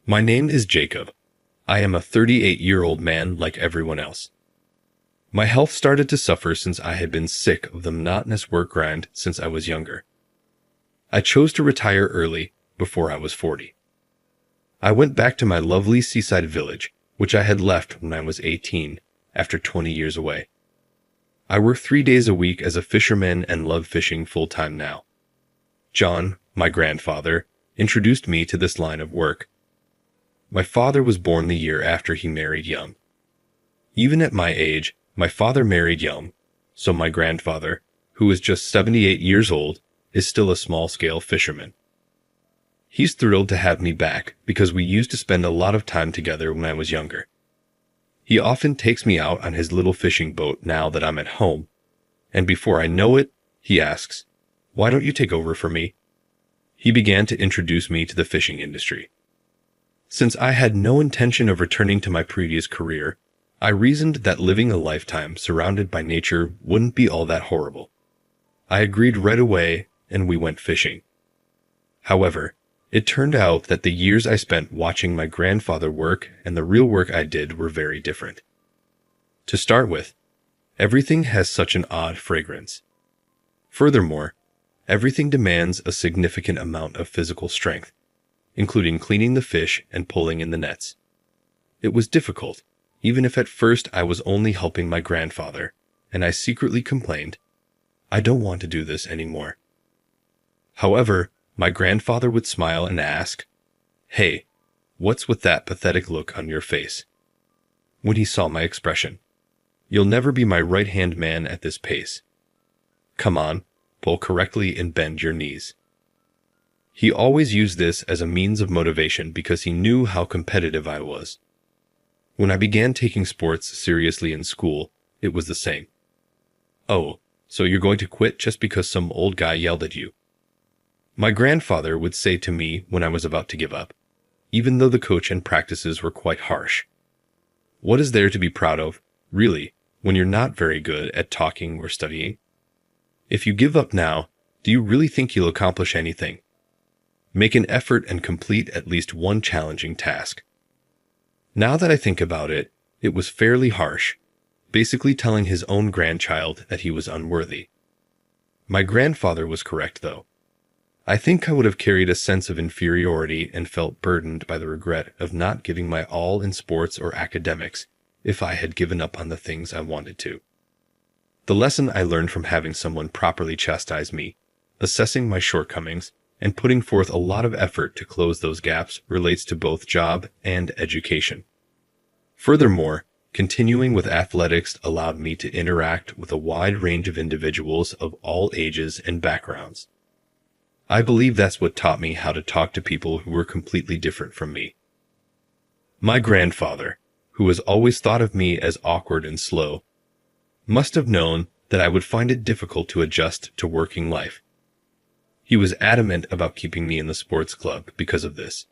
My name is Jacob. I am a 38-year-old man like everyone else. My health started to suffer since I had been sick of the monotonous work grind since I was younger. I chose to retire early, before I was 40. I went back to my lovely seaside village, which I had left when I was 18, after 20 years away. I work 3 days a week as a fisherman and love fishing full-time now. John, my grandfather, introduced me to this line of work. My father was born the year after he married young. Even at my age, my father married young, so my grandfather, who is just 78 years old, is still a small-scale fisherman. He's thrilled to have me back because we used to spend a lot of time together when I was younger. He often takes me out on his little fishing boat now that I'm at home, and before I know it, he asks, "Why don't you take over for me?" He began to introduce me to the fishing industry. Since I had no intention of returning to my previous career, I reasoned that living a lifetime surrounded by nature wouldn't be all that horrible. I agreed right away, and we went fishing. However, it turned out that the years I spent watching my grandfather work and the real work I did were very different. To start with, everything has such an odd fragrance. Furthermore, everything demands a significant amount of physical strength, including cleaning the fish and pulling in the nets. It was difficult, even if at first I was only helping my grandfather, and I secretly complained, "I don't want to do this anymore." However, my grandfather would smile and ask, "Hey, what's with that pathetic look on your face?" When he saw my expression, "You'll never be my right-hand man at this pace. Come on, pull correctly and bend your knees." He always used this as a means of motivation because he knew how competitive I was. When I began taking sports seriously in school, it was the same. "Oh, so you're going to quit just because some old guy yelled at you?" My grandfather would say to me when I was about to give up, even though the coach and practices were quite harsh. "What is there to be proud of, really, when you're not very good at talking or studying? If you give up now, do you really think you'll accomplish anything? Make an effort and complete at least one challenging task." Now that I think about it, it was fairly harsh, basically telling his own grandchild that he was unworthy. My grandfather was correct, though. I think I would have carried a sense of inferiority and felt burdened by the regret of not giving my all in sports or academics if I had given up on the things I wanted to. The lesson I learned from having someone properly chastise me, assessing my shortcomings, and putting forth a lot of effort to close those gaps relates to both job and education. Furthermore, continuing with athletics allowed me to interact with a wide range of individuals of all ages and backgrounds. I believe that's what taught me how to talk to people who were completely different from me. My grandfather, who has always thought of me as awkward and slow, must have known that I would find it difficult to adjust to working life. He was adamant about keeping me in the sports club because of this.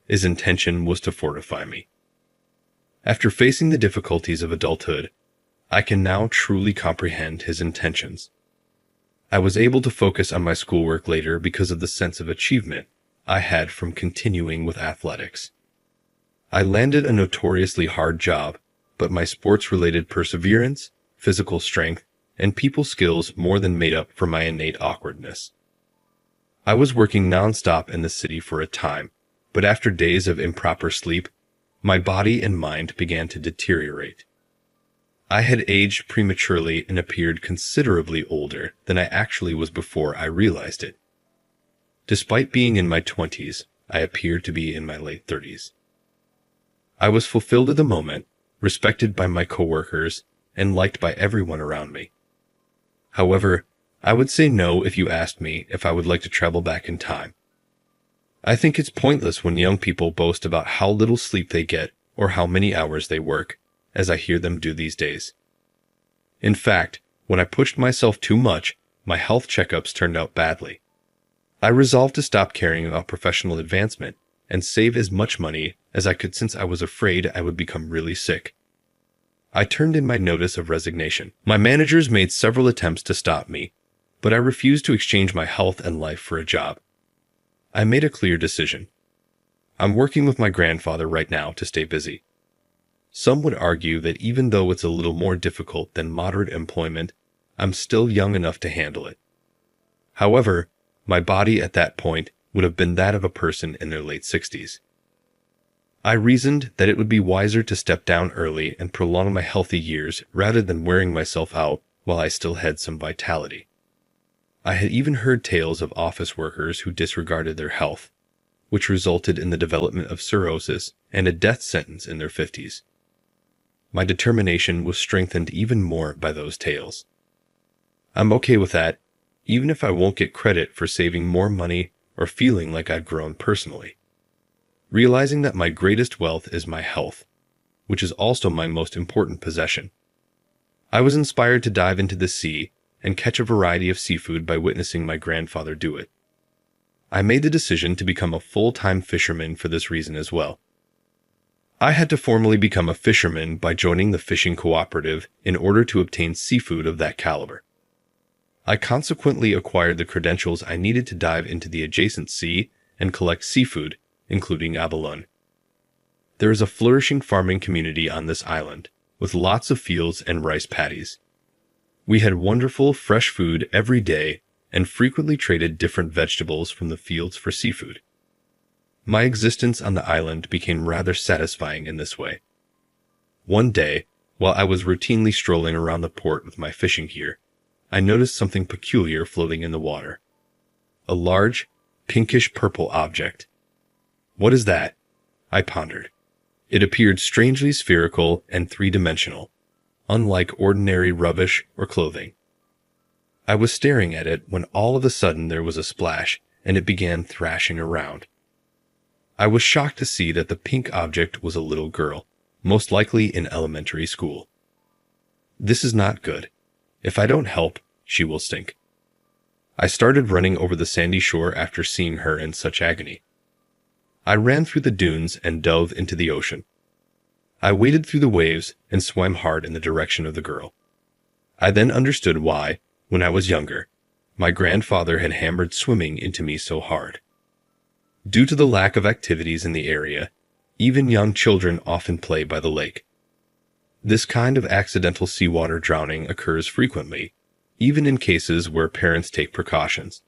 His intention was to fortify me. After facing the difficulties of adulthood, I can now truly comprehend his intentions. I was able to focus on my schoolwork later because of the sense of achievement I had from continuing with athletics. I landed a notoriously hard job, but my sports-related perseverance, physical strength, and people skills more than made up for my innate awkwardness. I was working nonstop in the city for a time, but after days of improper sleep, my body and mind began to deteriorate. I had aged prematurely and appeared considerably older than I actually was before I realized it. Despite being in my 20s, I appeared to be in my late 30s. I was fulfilled at the moment, respected by my coworkers, and liked by everyone around me. However, I would say no if you asked me if I would like to travel back in time. I think it's pointless when young people boast about how little sleep they get or how many hours they work, as I hear them do these days. In fact, when I pushed myself too much, my health checkups turned out badly. I resolved to stop caring about professional advancement and save as much money as I could since I was afraid I would become really sick. I turned in my notice of resignation. My managers made several attempts to stop me, but I refused to exchange my health and life for a job. I made a clear decision. I'm working with my grandfather right now to stay busy. Some would argue that even though it's a little more difficult than moderate employment, I'm still young enough to handle it. However, my body at that point would have been that of a person in their late 60s. I reasoned that it would be wiser to step down early and prolong my healthy years rather than wearing myself out while I still had some vitality. I had even heard tales of office workers who disregarded their health, which resulted in the development of cirrhosis and a death sentence in their 50s. My determination was strengthened even more by those tales. I'm okay with that, even if I won't get credit for saving more money or feeling like I've grown personally. Realizing that my greatest wealth is my health, which is also my most important possession. I was inspired to dive into the sea and catch a variety of seafood by witnessing my grandfather do it. I made the decision to become a full-time fisherman for this reason as well. I had to formally become a fisherman by joining the fishing cooperative in order to obtain seafood of that caliber. I consequently acquired the credentials I needed to dive into the adjacent sea and collect seafood, including abalone. There is a flourishing farming community on this island, with lots of fields and rice paddies. We had wonderful fresh food every day and frequently traded different vegetables from the fields for seafood. My existence on the island became rather satisfying in this way. One day, while I was routinely strolling around the port with my fishing gear, I noticed something peculiar floating in the water. A large, pinkish-purple object. What is that? I pondered. It appeared strangely spherical and three-dimensional, unlike ordinary rubbish or clothing. I was staring at it when all of a sudden there was a splash and it began thrashing around. I was shocked to see that the pink object was a little girl, most likely in elementary school. This is not good. If I don't help, she will stink. I started running over the sandy shore after seeing her in such agony. I ran through the dunes and dove into the ocean. I waded through the waves and swam hard in the direction of the girl. I then understood why, when I was younger, my grandfather had hammered swimming into me so hard. Due to the lack of activities in the area, even young children often play by the lake. This kind of accidental seawater drowning occurs frequently, even in cases where parents take precautions.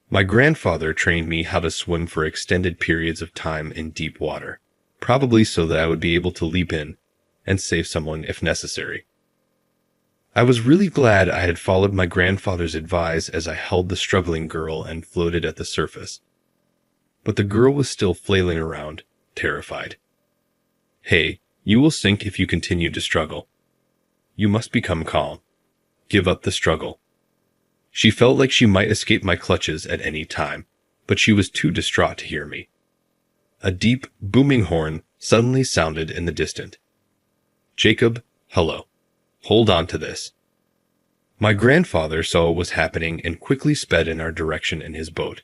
My grandfather trained me how to swim for extended periods of time in deep water, probably so that I would be able to leap in and save someone if necessary. I was really glad I had followed my grandfather's advice as I held the struggling girl and floated at the surface. But the girl was still flailing around, terrified. Hey, you will sink if you continue to struggle. You must become calm. Give up the struggle. She felt like she might escape my clutches at any time, but she was too distraught to hear me. A deep, booming horn suddenly sounded in the distance. Jacob, hello. Hold on to this. My grandfather saw what was happening and quickly sped in our direction in his boat.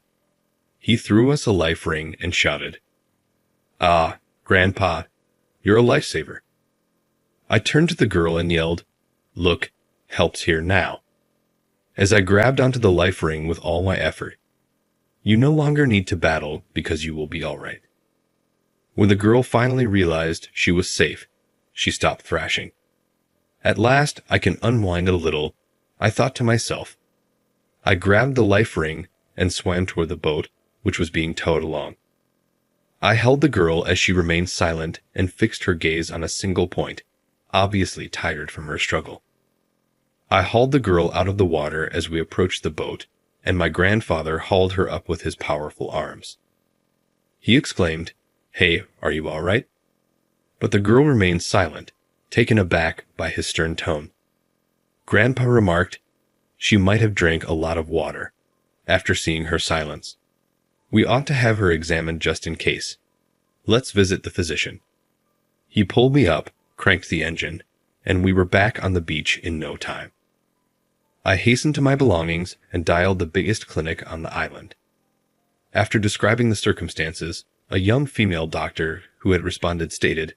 He threw us a life ring and shouted, "Ah, Grandpa, you're a lifesaver." I turned to the girl and yelled, "Look, help's here now," as I grabbed onto the life ring with all my effort. You no longer need to battle because you will be all right. When the girl finally realized she was safe, she stopped thrashing. At last, I can unwind a little, I thought to myself. I grabbed the life ring and swam toward the boat, which was being towed along. I held the girl as she remained silent and fixed her gaze on a single point, obviously tired from her struggle. I hauled the girl out of the water as we approached the boat, and my grandfather hauled her up with his powerful arms. He exclaimed, "Hey, are you all right?" But the girl remained silent, taken aback by his stern tone. Grandpa remarked, "She might have drank a lot of water," after seeing her silence. "We ought to have her examined just in case. Let's visit the physician." He pulled me up, cranked the engine, and we were back on the beach in no time. I hastened to my belongings and dialed the biggest clinic on the island. After describing the circumstances, a young female doctor who had responded stated,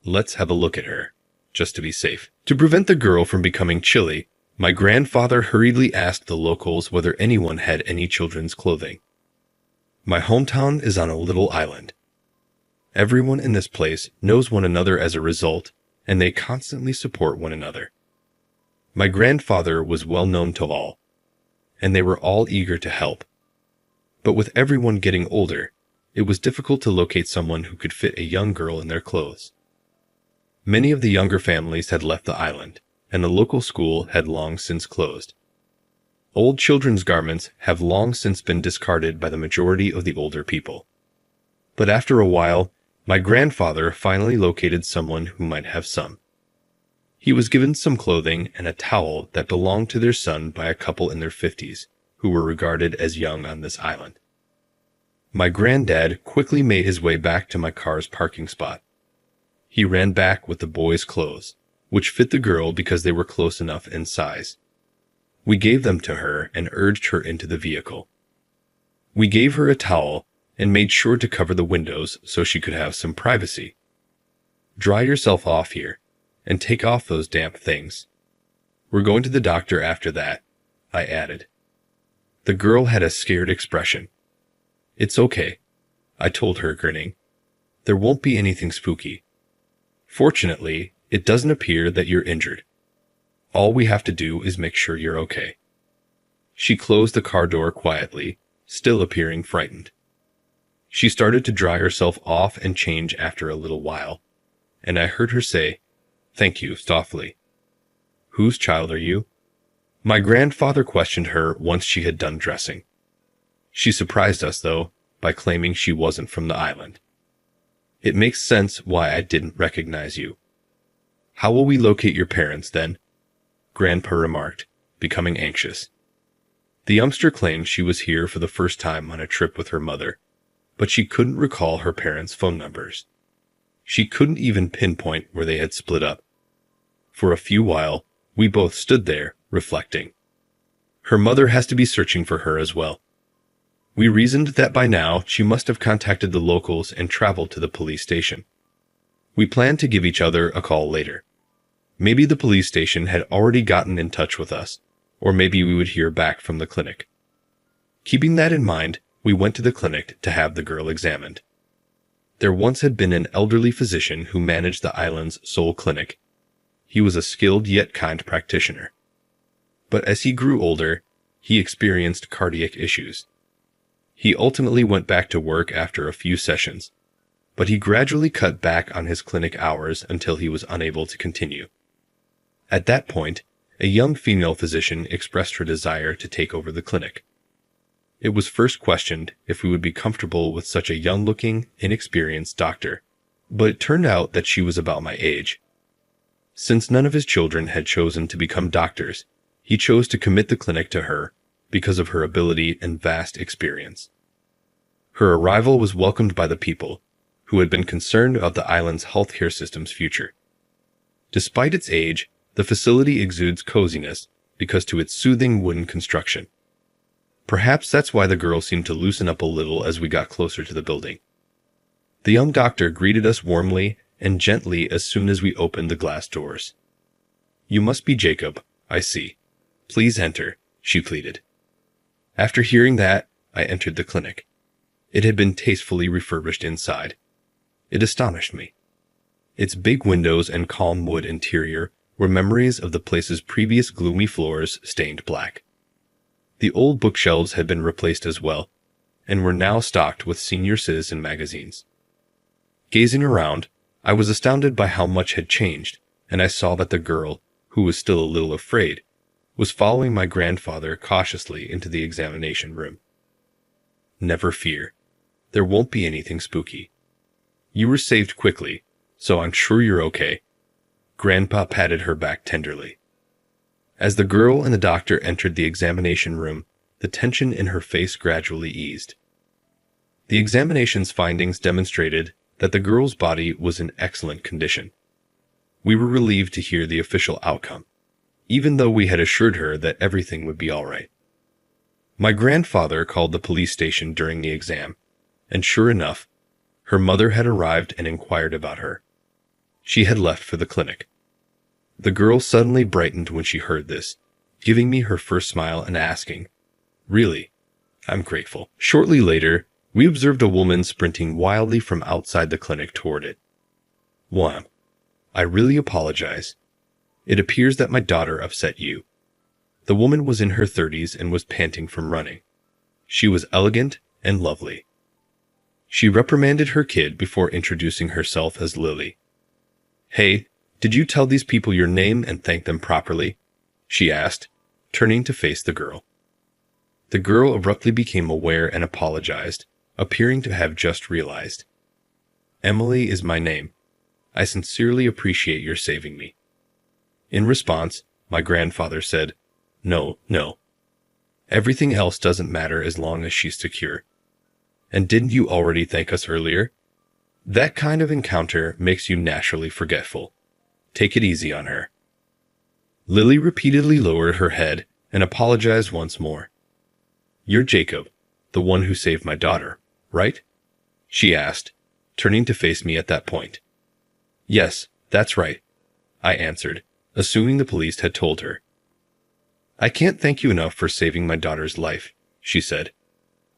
"Let's have a look at her, just to be safe." To prevent the girl from becoming chilly, my grandfather hurriedly asked the locals whether anyone had any children's clothing. My hometown is on a little island. Everyone in this place knows one another as a result, and they constantly support one another. My grandfather was well known to all, and they were all eager to help. But with everyone getting older, it was difficult to locate someone who could fit a young girl in their clothes. Many of the younger families had left the island, and the local school had long since closed. Old children's garments have long since been discarded by the majority of the older people. But after a while, my grandfather finally located someone who might have some. He was given some clothing and a towel that belonged to their son by a couple in their 50s, who were regarded as young on this island. My granddad quickly made his way back to my car's parking spot. He ran back with the boy's clothes, which fit the girl because they were close enough in size. We gave them to her and urged her into the vehicle. We gave her a towel and made sure to cover the windows so she could have some privacy. Dry yourself off here, and take off those damp things. We're going to the doctor after that, I added. The girl had a scared expression. It's okay, I told her, grinning. There won't be anything spooky. Fortunately, it doesn't appear that you're injured. All we have to do is make sure you're okay. She closed the car door quietly, still appearing frightened. She started to dry herself off and change after a little while, and I heard her say, "Thank you," softly. "Whose child are you?" My grandfather questioned her once she had done dressing. She surprised us, though, by claiming she wasn't from the island. It makes sense why I didn't recognize you. How will we locate your parents, then? Grandpa remarked, becoming anxious. The youngster claimed she was here for the first time on a trip with her mother, but she couldn't recall her parents' phone numbers. She couldn't even pinpoint where they had split up. For a few while, we both stood there, reflecting. Her mother has to be searching for her as well. We reasoned that by now she must have contacted the locals and traveled to the police station. We planned to give each other a call later. Maybe the police station had already gotten in touch with us, or maybe we would hear back from the clinic. Keeping that in mind, we went to the clinic to have the girl examined. There once had been an elderly physician who managed the island's sole clinic. He was a skilled yet kind practitioner. But as he grew older, he experienced cardiac issues. He ultimately went back to work after a few sessions, but he gradually cut back on his clinic hours until he was unable to continue. At that point, a young female physician expressed her desire to take over the clinic. It was first questioned if we would be comfortable with such a young-looking, inexperienced doctor, but it turned out that she was about my age. Since none of his children had chosen to become doctors, he chose to commit the clinic to her because of her ability and vast experience. Her arrival was welcomed by the people, who had been concerned about the island's healthcare system's future. Despite its age, the facility exudes coziness because to its soothing wooden construction. Perhaps that's why the girl seemed to loosen up a little as we got closer to the building. The young doctor greeted us warmly and gently as soon as we opened the glass doors. "You must be Jacob, I see. Please enter," she pleaded. After hearing that, I entered the clinic. It had been tastefully refurbished inside. It astonished me. Its big windows and calm wood interior were memories of the place's previous gloomy floors stained black. The old bookshelves had been replaced as well, and were now stocked with senior citizen magazines. Gazing around, I was astounded by how much had changed, and I saw that the girl, who was still a little afraid, was following my grandfather cautiously into the examination room. "Never fear. There won't be anything spooky. You were saved quickly, so I'm sure you're okay." Grandpa patted her back tenderly. As the girl and the doctor entered the examination room, the tension in her face gradually eased. The examination's findings demonstrated that the girl's body was in excellent condition. We were relieved to hear the official outcome, even though we had assured her that everything would be all right. My grandfather called the police station during the exam, and sure enough, her mother had arrived and inquired about her. She had left for the clinic. The girl suddenly brightened when she heard this, giving me her first smile and asking, "Really? I'm grateful." Shortly later, We observed a woman sprinting wildly from outside the clinic toward it. 1. I really apologize. It appears that my daughter upset you. The woman was in her 30s and was panting from running. She was elegant and lovely. She reprimanded her kid before introducing herself as Lily. Hey, did you tell these people your name and thank them properly? She asked, turning to face the girl. The girl abruptly became aware and apologized, appearing to have just realized. Emily is my name. I sincerely appreciate your saving me. In response, my grandfather said, No. Everything else doesn't matter as long as she's secure. And didn't you already thank us earlier? That kind of encounter makes you naturally forgetful. Take it easy on her. Lily repeatedly lowered her head and apologized once more. You're Jacob, the one who saved my daughter, right? She asked, turning to face me at that point. Yes, that's right, I answered, assuming the police had told her. I can't thank you enough for saving my daughter's life, she said.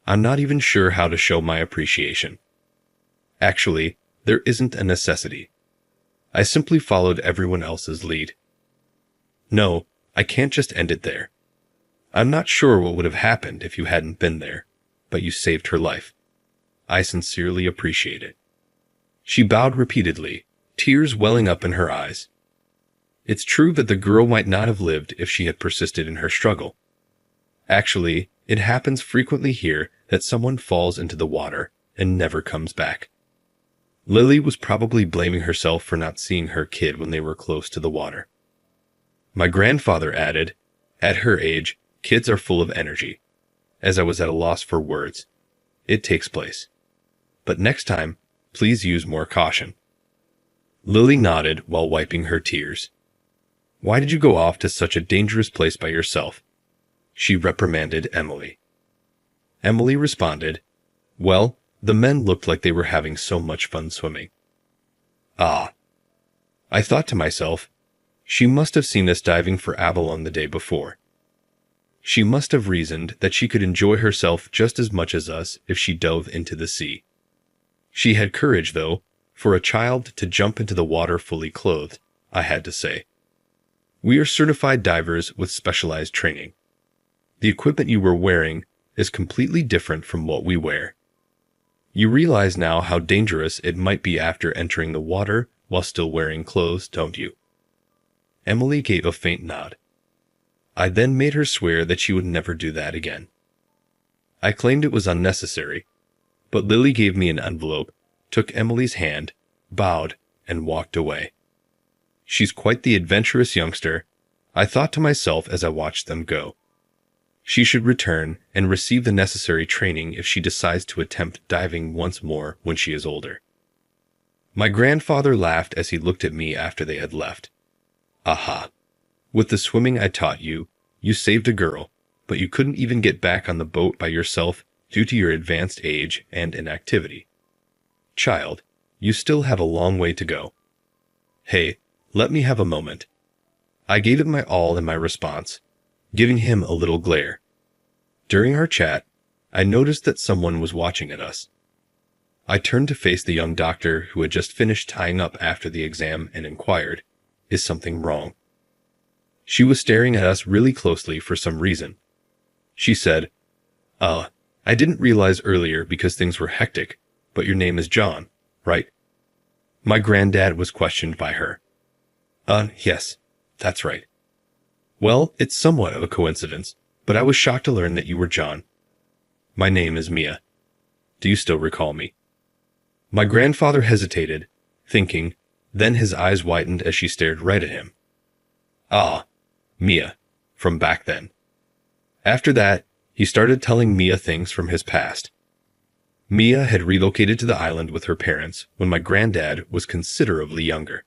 I'm not even sure how to show my appreciation. Actually, there isn't a necessity. I simply followed everyone else's lead. No, I can't just end it there. I'm not sure what would have happened if you hadn't been there, but you saved her life. I sincerely appreciate it. She bowed repeatedly, tears welling up in her eyes. It's true that the girl might not have lived if she had persisted in her struggle. Actually, it happens frequently here that someone falls into the water and never comes back. Lily was probably blaming herself for not seeing her kid when they were close to the water. My grandfather added, at her age, kids are full of energy. As I was at a loss for words. It takes place. But next time, please use more caution. Lily nodded while wiping her tears. Why did you go off to such a dangerous place by yourself? She reprimanded Emily. Emily responded, Well, the men looked like they were having so much fun swimming. Ah. I thought to myself, she must have seen us diving for abalone the day before. She must have reasoned that she could enjoy herself just as much as us if she dove into the sea. She had courage, though, for a child to jump into the water fully clothed, I had to say. We are certified divers with specialized training. The equipment you were wearing is completely different from what we wear. You realize now how dangerous it might be after entering the water while still wearing clothes, don't you? Emily gave a faint nod. I then made her swear that she would never do that again. I claimed it was unnecessary, but Lily gave me an envelope, took Emily's hand, bowed, and walked away. She's quite the adventurous youngster, I thought to myself as I watched them go. She should return and receive the necessary training if she decides to attempt diving once more when she is older. My grandfather laughed as he looked at me after they had left. Aha. With the swimming I taught you, you saved a girl, but you couldn't even get back on the boat by yourself due to your advanced age and inactivity. Child, you still have a long way to go. Hey, let me have a moment. I gave it my all in my response, giving him a little glare. During our chat, I noticed that someone was watching at us. I turned to face the young doctor who had just finished tying up after the exam and inquired, Is something wrong? She was staring at us really closely for some reason. She said, I didn't realize earlier because things were hectic, but your name is John, right? My granddad was questioned by her. Yes, that's right. Well, it's somewhat of a coincidence, but I was shocked to learn that you were John. My name is Mia. Do you still recall me? My grandfather hesitated, thinking, then his eyes widened as she stared right at him. Ah, Mia, from back then. After that, he started telling Mia things from his past. Mia had relocated to the island with her parents when my granddad was considerably younger.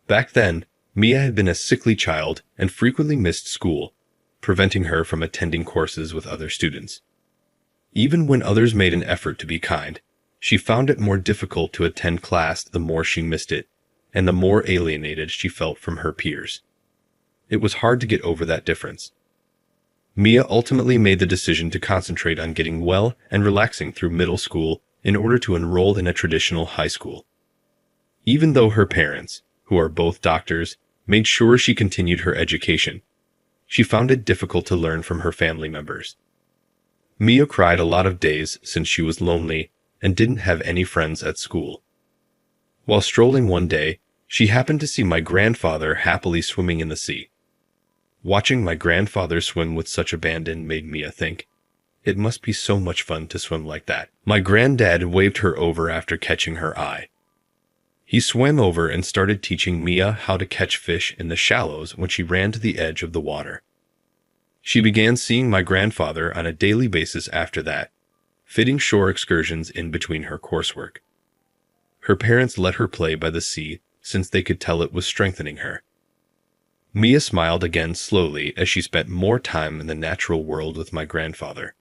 Back then, Mia had been a sickly child and frequently missed school, preventing her from attending courses with other students. Even when others made an effort to be kind, she found it more difficult to attend class the more she missed it, and the more alienated she felt from her peers. It was hard to get over that difference. Mia ultimately made the decision to concentrate on getting well and relaxing through middle school in order to enroll in a traditional high school. Even though her parents, who are both doctors, made sure she continued her education, she found it difficult to learn from her family members. Mia cried a lot of days since she was lonely and didn't have any friends at school. While strolling one day, she happened to see my grandfather happily swimming in the sea. Watching my grandfather swim with such abandon made Mia think, it must be so much fun to swim like that. My granddad waved her over after catching her eye. He swam over and started teaching Mia how to catch fish in the shallows when she ran to the edge of the water. She began seeing my grandfather on a daily basis after that, fitting shore excursions in between her coursework. Her parents let her play by the sea since they could tell it was strengthening her. Mia smiled again slowly as she spent more time in the natural world with my grandfather.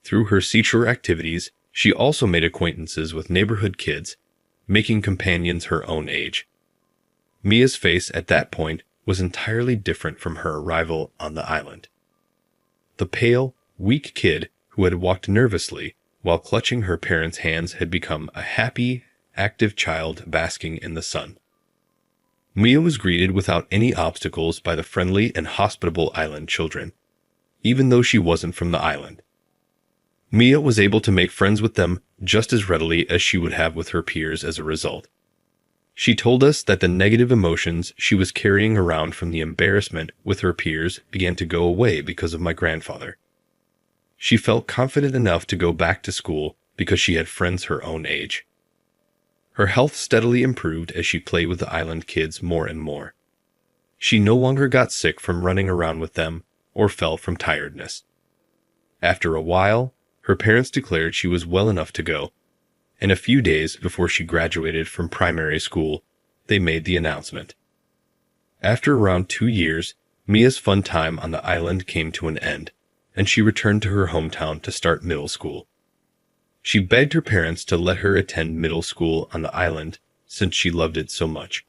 Through her seashore activities, she also made acquaintances with neighborhood kids, making companions her own age. Mia's face at that point was entirely different from her arrival on the island. The pale, weak kid who had walked nervously while clutching her parents' hands had become a happy, active child basking in the sun. Mia was greeted without any obstacles by the friendly and hospitable island children, even though she wasn't from the island. Mia was able to make friends with them just as readily as she would have with her peers as a result. She told us that the negative emotions she was carrying around from the embarrassment with her peers began to go away because of my grandfather. She felt confident enough to go back to school because she had friends her own age. Her health steadily improved as she played with the island kids more and more. She no longer got sick from running around with them or fell from tiredness. After a while, her parents declared she was well enough to go, and a few days before she graduated from primary school, they made the announcement. After around 2 years, Mia's fun time on the island came to an end, and she returned to her hometown to start middle school. She begged her parents to let her attend middle school on the island since she loved it so much.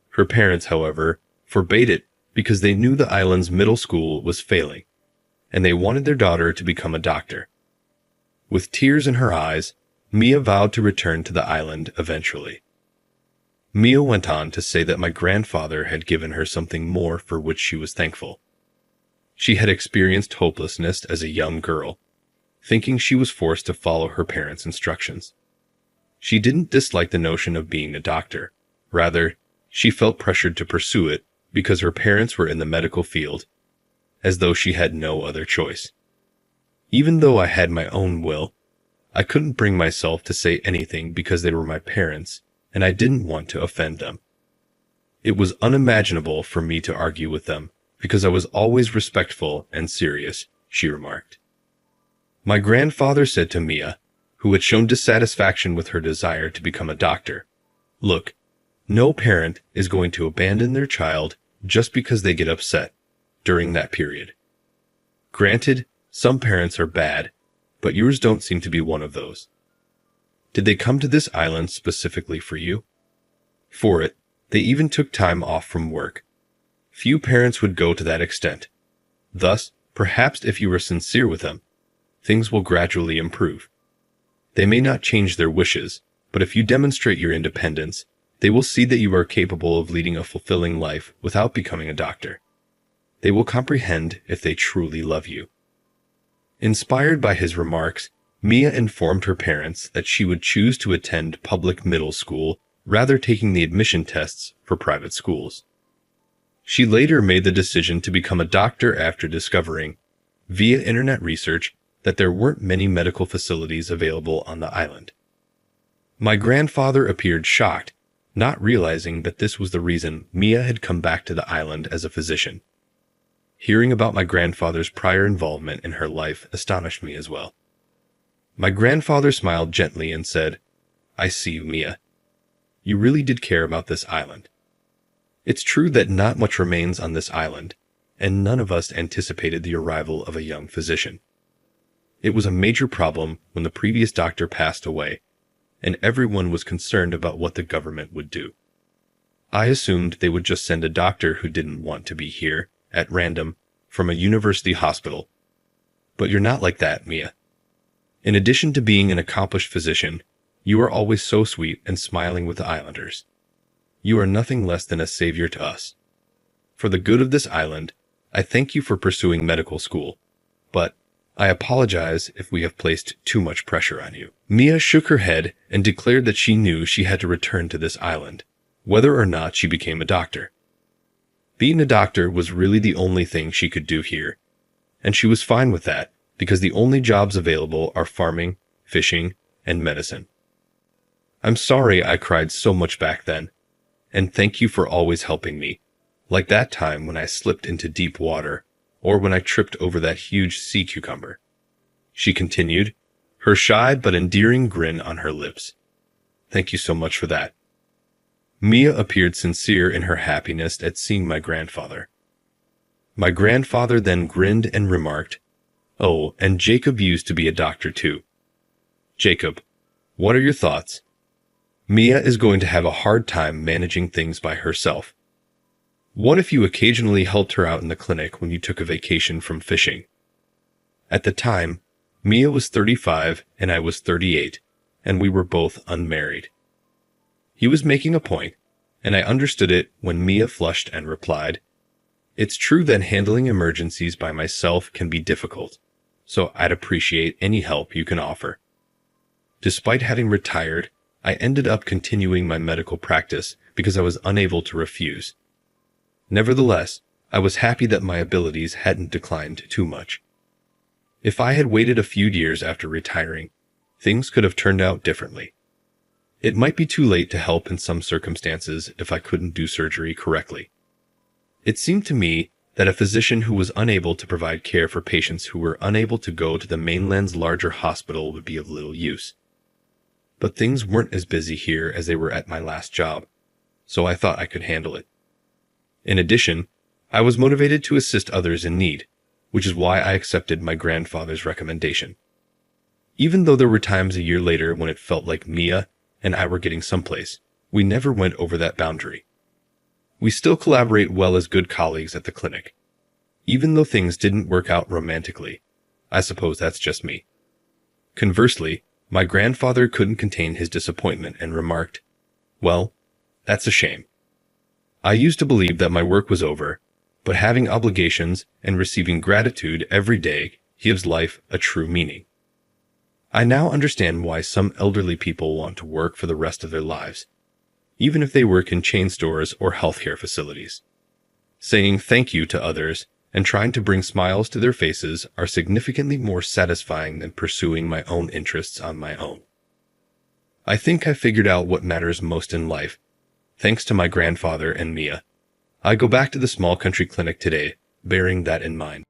Her parents, however, forbade it because they knew the island's middle school was failing, and they wanted their daughter to become a doctor. With tears in her eyes, Mia vowed to return to the island eventually. Mia went on to say that my grandfather had given her something more for which she was thankful. She had experienced hopelessness as a young girl, thinking she was forced to follow her parents' instructions. She didn't dislike the notion of being a doctor. Rather, she felt pressured to pursue it because her parents were in the medical field, as though she had no other choice. Even though I had my own will, I couldn't bring myself to say anything because they were my parents, and I didn't want to offend them. It was unimaginable for me to argue with them, because I was always respectful and serious, she remarked. My grandfather said to Mia, who had shown dissatisfaction with her desire to become a doctor, "Look, no parent is going to abandon their child just because they get upset during that period. Granted, some parents are bad, but yours don't seem to be one of those. Did they come to this island specifically for you? For it, they even took time off from work. Few parents would go to that extent. Thus, perhaps if you are sincere with them, things will gradually improve. They may not change their wishes, but if you demonstrate your independence, they will see that you are capable of leading a fulfilling life without becoming a doctor. They will comprehend if they truly love you." Inspired by his remarks, Mia informed her parents that she would choose to attend public middle school rather taking the admission tests for private schools. She later made the decision to become a doctor after discovering, via internet research, that there weren't many medical facilities available on the island. My grandfather appeared shocked, not realizing that this was the reason Mia had come back to the island as a physician. Hearing about my grandfather's prior involvement in her life astonished me as well. My grandfather smiled gently and said, "I see you, Mia. You really did care about this island. It's true that not much remains on this island, and none of us anticipated the arrival of a young physician. It was a major problem when the previous doctor passed away, and everyone was concerned about what the government would do. I assumed they would just send a doctor who didn't want to be here, at random, from a university hospital. But you're not like that, Mia. In addition to being an accomplished physician, you are always so sweet and smiling with the islanders. You are nothing less than a savior to us. For the good of this island, I thank you for pursuing medical school, but I apologize if we have placed too much pressure on you. Mia shook her head and declared that she knew she had to return to this island, whether or not she became a doctor. Being a doctor was really the only thing she could do here, and she was fine with that because the only jobs available are farming, fishing, and medicine. I'm sorry I cried so much back then, and thank you for always helping me, like that time when I slipped into deep water, or when I tripped over that huge sea cucumber. She continued, her shy but endearing grin on her lips. Thank you so much for that. Mia appeared sincere in her happiness at seeing my grandfather. My grandfather then grinned and remarked, "Oh, and Jacob used to be a doctor too. Jacob, what are your thoughts? Mia is going to have a hard time managing things by herself. What if you occasionally helped her out in the clinic when you took a vacation from fishing?" At the time, Mia was 35 and I was 38, and we were both unmarried. He was making a point, and I understood it when Mia flushed and replied, "It's true that handling emergencies by myself can be difficult, so I'd appreciate any help you can offer." Despite having retired, I ended up continuing my medical practice because I was unable to refuse. Nevertheless, I was happy that my abilities hadn't declined too much. If I had waited a few years after retiring, things could have turned out differently. It might be too late to help in some circumstances if I couldn't do surgery correctly. It seemed to me that a physician who was unable to provide care for patients who were unable to go to the mainland's larger hospital would be of little use. But things weren't as busy here as they were at my last job, so I thought I could handle it. In addition, I was motivated to assist others in need, which is why I accepted my grandfather's recommendation. Even though there were times a year later when it felt like Mia and I were getting someplace, we never went over that boundary. We still collaborate well as good colleagues at the clinic. Even though things didn't work out romantically, I suppose that's just me. Conversely, my grandfather couldn't contain his disappointment and remarked, "Well, that's a shame. I used to believe that my work was over, but having obligations and receiving gratitude every day gives life a true meaning. I now understand why some elderly people want to work for the rest of their lives, even if they work in chain stores or healthcare facilities. Saying thank you to others and trying to bring smiles to their faces are significantly more satisfying than pursuing my own interests on my own. I think I figured out what matters most in life, thanks to my grandfather and Mia. I go back to the small country clinic today, bearing that in mind."